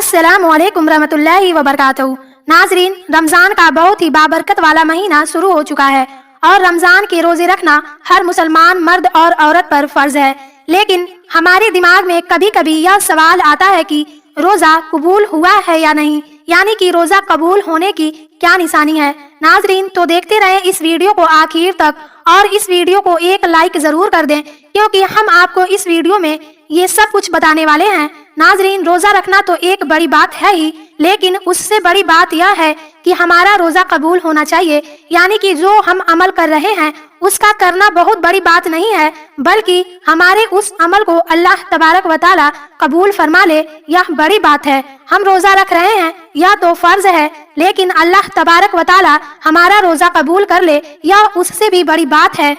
अस्सलामु अलैकुम रहमतुल्लाहि व बरकातहू। नाजरीन, रमज़ान का बहुत ही बाबरकत वाला महीना शुरू हो चुका है और रमज़ान के रोजे रखना हर मुसलमान मर्द और औरत पर फर्ज है। लेकिन हमारे दिमाग में कभी कभी यह सवाल आता है कि रोज़ा कबूल हुआ है या नहीं, यानी कि रोज़ा कबूल होने की क्या निशानी है। नाजरीन, तो देखते रहें इस वीडियो को आखिर तक और इस वीडियो को एक लाइक ज़रूर कर दें, क्योंकि हम आपको इस वीडियो में ये सब कुछ बताने वाले हैं। नाजरीन, रोज़ा रखना तो एक बड़ी बात है ही, लेकिन उससे बड़ी बात यह है कि हमारा रोज़ा कबूल होना चाहिए, यानी कि जो हम अमल कर रहे हैं उसका करना बहुत बड़ी बात नहीं है, बल्कि हमारे उस अमल को अल्लाह तबारक व तआला कबूल फरमा ले, यह बड़ी बात है। हम रोज़ा रख रहे हैं यह तो फर्ज है, लेकिन अल्लाह तबारक व तआला हमारा रोज़ा कबूल कर ले, यह उससे भी बड़ी बात है।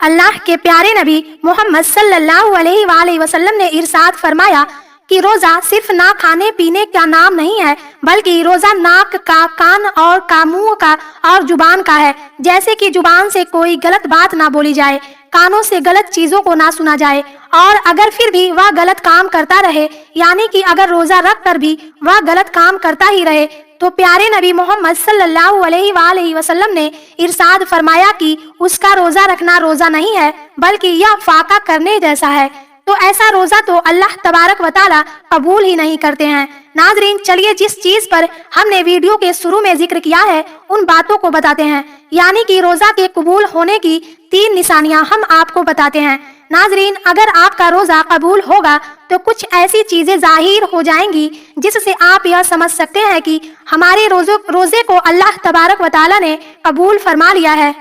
अल्लाह के प्यारे नबी मोहम्मद सल्लल्लाहु अलैहि वसल्लम ने इरशाद फरमाया कि रोज़ा सिर्फ ना खाने पीने का नाम नहीं है, बल्कि रोज़ा नाक का, कान और का, मुंह का और जुबान का है। जैसे कि जुबान से कोई गलत बात ना बोली जाए, कानों से गलत चीजों को ना सुना जाए, और अगर फिर भी वह गलत काम करता रहे, यानी कि अगर रोज़ा रख कर भी वह गलत काम करता ही रहे, तो प्यारे नबी मोहम्मद सल्लल्लाहु अलैहि वसल्लम ने इरशाद फरमाया कि उसका रोज़ा रखना रोज़ा नहीं है, बल्कि यह फाका करने जैसा है। तो ऐसा रोज़ा तो अल्लाह तबारक व तआला कबूल ही नहीं करते हैं। नाजरीन, चलिए जिस चीज़ पर हमने वीडियो के शुरू में जिक्र किया है उन बातों को बताते हैं, यानी कि रोज़ा के कबूल होने की 3 निशानियां हम आपको बताते हैं। नाजरीन, अगर आपका रोज़ा कबूल होगा तो कुछ ऐसी चीज़ें जाहिर हो जाएंगी जिससे आप यह समझ सकते हैं कि हमारे रोज़े को अल्लाह तबारक व तआला ने कबूल फरमा लिया है।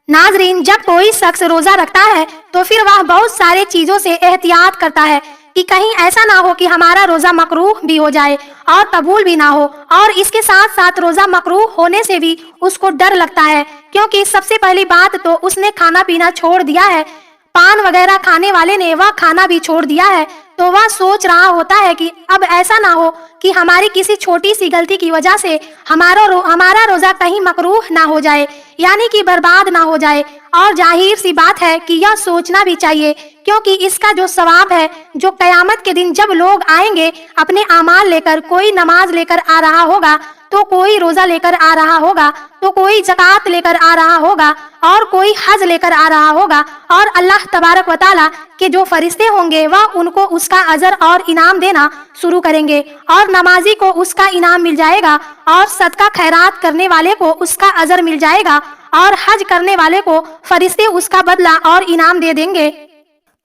नाजरीन, जब कोई शख्स रोज़ा रखता है तो फिर वह बहुत सारे चीज़ों से एहतियात करता है कि कहीं ऐसा ना हो कि हमारा रोज़ा मकरूह भी हो जाए और कबूल भी ना हो, और इसके साथ साथ रोज़ा मकरूह होने से भी उसको डर लगता है, क्योंकि सबसे पहली बात तो उसने खाना पीना छोड़ दिया है। पान वगैरह खाने वाले ने वह खाना भी छोड़ दिया है, तो वह सोच रहा होता है कि अब ऐसा ना हो कि हमारी किसी छोटी सी गलती की वजह से हमारा रोज़ा कहीं मकरूह ना हो जाए, यानी कि बर्बाद ना हो जाए। और जाहिर सी बात है कि यह सोचना भी चाहिए, क्योंकि इसका जो सवाब है, जो कयामत के दिन जब लोग आएंगे अपने आमाल लेकर, कोई नमाज लेकर आ रहा होगा, तो कोई रोज़ा लेकर आ रहा होगा, तो कोई ज़कात लेकर आ रहा होगा, और कोई हज लेकर आ रहा होगा, और अल्लाह तबारक व तआला के जो फरिश्ते होंगे वह उनको उसका अजर और इनाम देना शुरू करेंगे, और नमाजी को उसका इनाम मिल जाएगा, और सदका खैरात करने वाले को उसका अजर मिल जाएगा, और हज करने वाले को फरिश्ते उसका बदला और इनाम दे देंगे।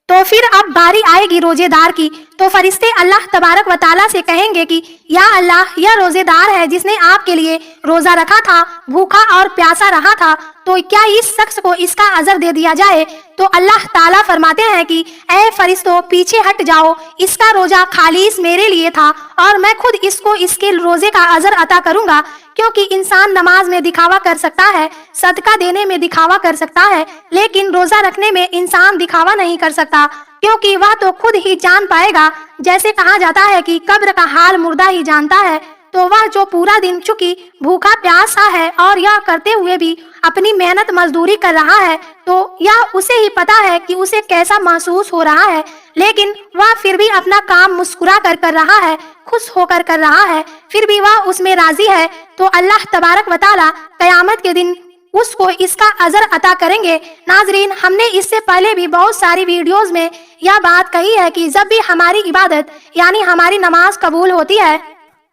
तो फिर अब बारी आएगी रोजेदार की, तो फरिश्ते अल्लाह तबारक व तआला से कहेंगे कि या अल्लाह, यह रोजेदार है जिसने आपके लिए रोज़ा रखा था, भूखा और प्यासा रहा था, तो क्या इस शख्स को इसका अजर दे दिया जाए। तो अल्लाह ताला फरमाते हैं कि ऐ फरिश्तों, पीछे हट जाओ, इसका रोज़ा खालिस मेरे लिए था और मैं खुद इसको इसके रोज़े का अजर अता करूंगा। क्योंकि इंसान नमाज में दिखावा कर सकता है, सदका देने में दिखावा कर सकता है, लेकिन रोज़ा रखने में इंसान दिखावा नहीं कर सकता, क्योंकि वह तो खुद ही जान पाएगा। जैसे कहा जाता है कि कब्र का हाल मुर्दा ही जानता है, तो वह जो पूरा दिन चुकी भूखा प्यासा है और यह करते हुए भी अपनी मेहनत मजदूरी कर रहा है, तो यह उसे ही पता है कि उसे कैसा महसूस हो रहा है, लेकिन वह फिर भी अपना काम मुस्कुरा कर रहा है, खुश होकर कर रहा है, फिर भी वह उसमें राजी है। तो अल्लाह तबारक व तआला कयामत के दिन उसको इसका अजर अता करेंगे। नाजरीन, हमने इससे पहले भी बहुत सारी वीडियोस में यह बात कही है कि जब भी हमारी इबादत यानी हमारी नमाज कबूल होती है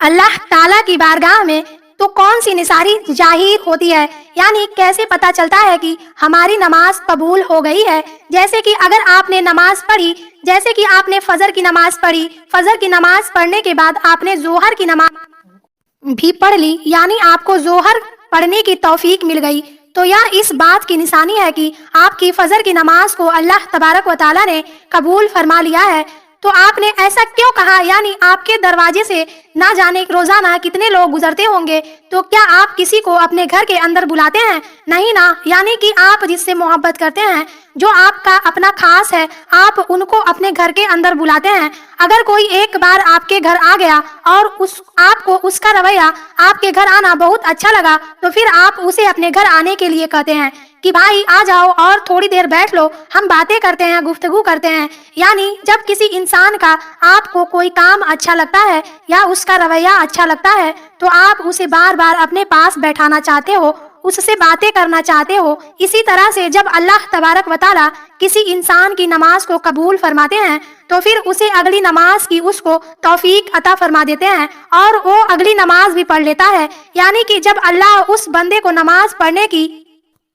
अल्लाह ताला की बारगाह में, तो कौन सी निशानी जाहिर होती है, यानी कैसे पता चलता है कि हमारी नमाज कबूल हो गई है। जैसे कि अगर आपने नमाज पढ़ी, जैसे कि आपने फजर की नमाज पढ़ी, फजर की नमाज पढ़ने के बाद आपने जोहर की नमाज भी पढ़ ली, यानी आपको जोहर पढ़ने की तौफीक मिल गई, तो यह इस बात की निशानी है कि आपकी फजर की नमाज को अल्लाह तबारक व तआला ने कबूल फरमा लिया है। तो आपने ऐसा क्यों कहा, यानी आपके दरवाजे से ना जाने रोजाना कितने लोग गुजरते होंगे, तो क्या आप किसी को अपने घर के अंदर बुलाते हैं? नहीं ना, यानी कि आप जिससे मोहब्बत करते हैं, जो आपका अपना खास है, आप उनको अपने घर के अंदर बुलाते हैं। अगर कोई एक बार आपके घर आ गया और आपको उसका रवैया, आपके घर आना बहुत अच्छा लगा, तो फिर आप उसे अपने घर आने के लिए कहते हैं, کہ भाई आ जाओ और थोड़ी देर बैठ लो, हम बातें करते हैं, गुफ्तगू करते हैं। यानी जब किसी इंसान का आपको कोई काम अच्छा लगता है या उसका रवैया अच्छा लगता है तो आप उसे बार बार अपने पास बैठाना चाहते हो, उससे बातें करना चाहते हो। इसी तरह से जब अल्लाह तबारक व तआला किसी इंसान की नमाज को कबूल फरमाते हैं तो फिर उसे अगली नमाज की उसको तौफीक अता फरमा देते हैं और वो अगली नमाज भी पढ़ लेता है। यानी कि जब अल्लाह उस बंदे को नमाज पढ़ने की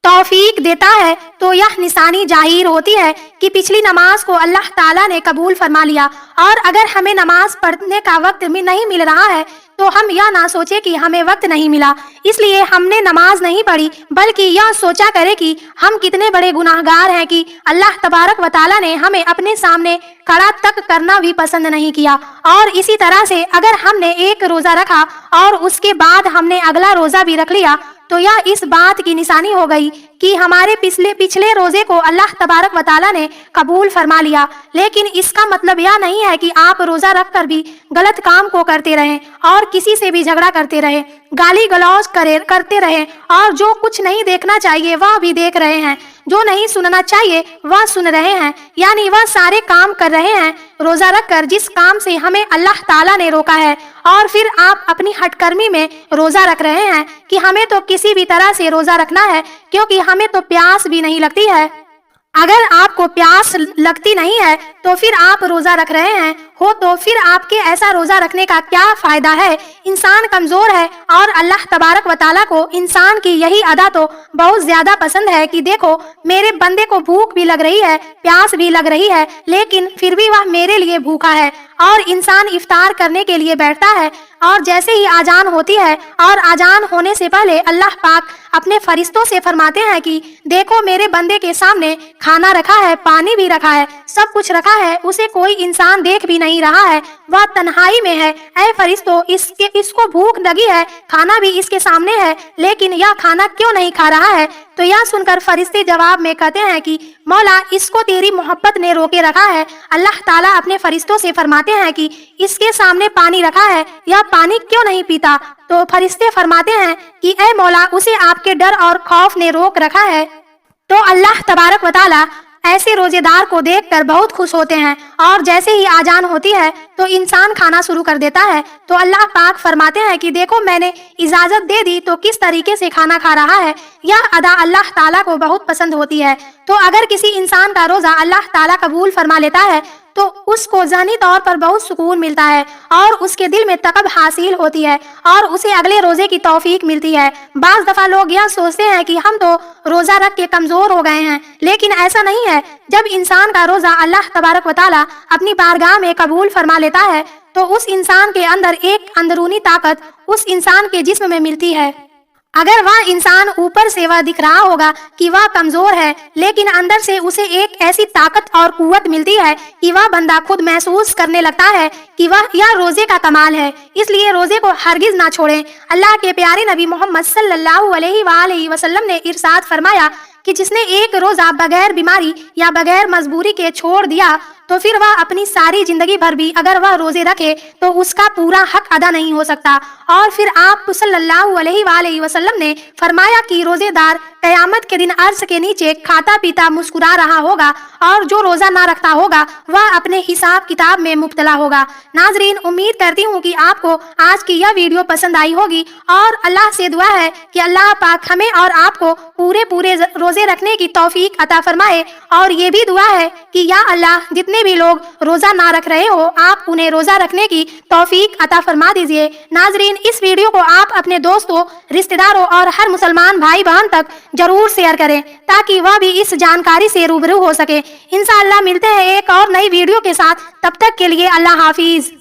तौफीक देता है तो यह निशानी जाहिर होती है कि पिछली नमाज को अल्लाह ताला ने कबूल फरमा लिया। और अगर हमें नमाज पढ़ने का वक्त नहीं मिल रहा है तो हम यह ना सोचे कि हमें वक्त नहीं मिला इसलिए हमने नमाज नहीं पढ़ी, बल्कि यह सोचा करे कि हम कितने बड़े गुनाहगार हैं कि अल्लाह तबारक व तआला ने हमें अपने सामने खड़ा तक करना भी पसंद नहीं किया। और इसी तरह से अगर हमने एक रोजा रखा और उसके बाद हमने अगला रोजा भी रख लिया तो यह इस बात की निशानी हो गई कि हमारे पिछले रोजे को अल्लाह तबारक व तआला ने कबूल फरमा लिया। लेकिन इसका मतलब यह नहीं है कि आप रोजा रखकर भी गलत काम को करते रहें और किसी से भी झगड़ा करते रहें, गाली गलौज करते रहें और जो कुछ नहीं देखना चाहिए वह भी देख रहे हैं, जो नहीं सुनना चाहिए वह सुन रहे हैं। यानी वह सारे काम कर रहे हैं रोजा रखकर जिस काम से हमें अल्लाह ताला ने रोका है। और फिर आप अपनी हटकर्मी में रोजा रख रहे हैं कि हमें तो किसी भी तरह से रोजा रखना है क्योंकि हमें तो प्यास भी नहीं लगती है। अगर आपको प्यास लगती नहीं है तो फिर आप रोजा रख रहे हैं हो तो फिर आपके ऐसा रोजा रखने का क्या फायदा है। इंसान कमजोर है और अल्लाह तबारक व तआला को इंसान की यही अदा तो बहुत ज्यादा पसंद है कि देखो मेरे बंदे को भूख भी लग रही है, प्यास भी लग रही है, लेकिन फिर भी वह मेरे लिए भूखा है। और इंसान इफ्तार करने के लिए बैठता है और जैसे ही आजान होती है और आजान होने से पहले अल्लाह पाक अपने फरिश्तों से फरमाते हैं कि देखो मेरे बंदे के सामने खाना रखा है, पानी भी रखा है, सब कुछ रखा है, उसे कोई इंसान देख भी नहीं रहा है, वह तन्हाई में है। ऐ फरिश्तों इसको भूख लगी है, खाना भी इसके सामने है, लेकिन यह खाना क्यों नहीं खा रहा है। तो यह सुनकर फरिश्ते जवाब में कहते हैं कि मौला इसको तेरी मोहब्बत ने रोके रखा है। अल्लाह ताला अपने फरिश्तों से फरमाते हैं कि इसके सामने पानी रखा है, यह पानी क्यों नहीं पीता। तो फरिश्ते फरमाते हैं कि ऐ मौला उसे आपके डर और खौफ ने रोक रखा है। तो अल्लाह तबारक व तआला ऐसे रोजेदार को देखकर बहुत खुश होते हैं और जैसे ही आजान होती है तो इंसान खाना शुरू कर देता है। तो अल्लाह पाक फरमाते हैं कि देखो मैंने इजाजत दे दी तो किस तरीके से खाना खा रहा है। यह अदा अल्लाह ताला को बहुत पसंद होती है। तो अगर किसी इंसान का रोजा अल्लाह ताला कबूल फरमा लेता है तो उसको ज़हनी तौर पर बहुत सुकून मिलता है और उसके दिल में तकब हासिल होती है और उसे अगले रोजे की तौफीक मिलती है। बाज़ दफा लोग यह सोचते हैं कि हम तो रोजा रख के कमजोर हो गए हैं, लेकिन ऐसा नहीं है। जब इंसान का रोजा अल्लाह तबारक व तआला अपनी बारगाह में कबूल फरमा लेता है तो उस इंसान के अंदर एक अंदरूनी ताकत उस इंसान के जिस्म में मिलती है। अगर वह इंसान ऊपर से वह दिख रहा होगा कि वह कमजोर है, लेकिन अंदर से उसे एक ऐसी ताकत और कुव्वत मिलती है कि वह बंदा खुद महसूस करने लगता है कि वह यह रोजे का कमाल है। इसलिए रोजे को हरगिज ना छोड़ें। अल्लाह के प्यारे नबी मोहम्मद सल्लल्लाहु अलैहि वसल्लम ने इरशाद फरमाया कि जिसने एक रोजा बगैर बीमारी या बगैर मजबूरी के छोड़ दिया तो फिर वह अपनी सारी जिंदगी भर भी अगर वह रोजे रखे तो उसका पूरा हक अदा नहीं हो सकता। और फिर आप सल्लल्लाहु अलैहि वसल्लम ने फरमाया कि रोजेदार कयामत के दिन अर्श के नीचे खाता पीता मुस्कुरा रहा होगा और जो रोजा ना रखता होगा वह अपने हिसाब किताब में मुब्तला होगा। नाजरीन, उम्मीद करती हूँ कि आपको आज की यह वीडियो पसंद आई होगी और अल्लाह से दुआ है कि अल्लाह पाक हमें और आपको पूरे रोजे रखने की तौफीक अता फरमाए। और ये भी दुआ है कि या अल्लाह जितने भी लोग रोजा ना रख रहे हो आप उन्हें रोजा रखने की तौफीक अता फरमा दीजिए। नाजरीन, इस वीडियो को आप अपने दोस्तों, रिश्तेदारों और हर मुसलमान भाई बहन तक जरूर शेयर करें ताकि वह भी इस जानकारी से रूबरू हो सके। इंशाअल्लाह मिलते हैं एक और नई वीडियो के साथ, तब तक के लिए अल्लाह हाफिज।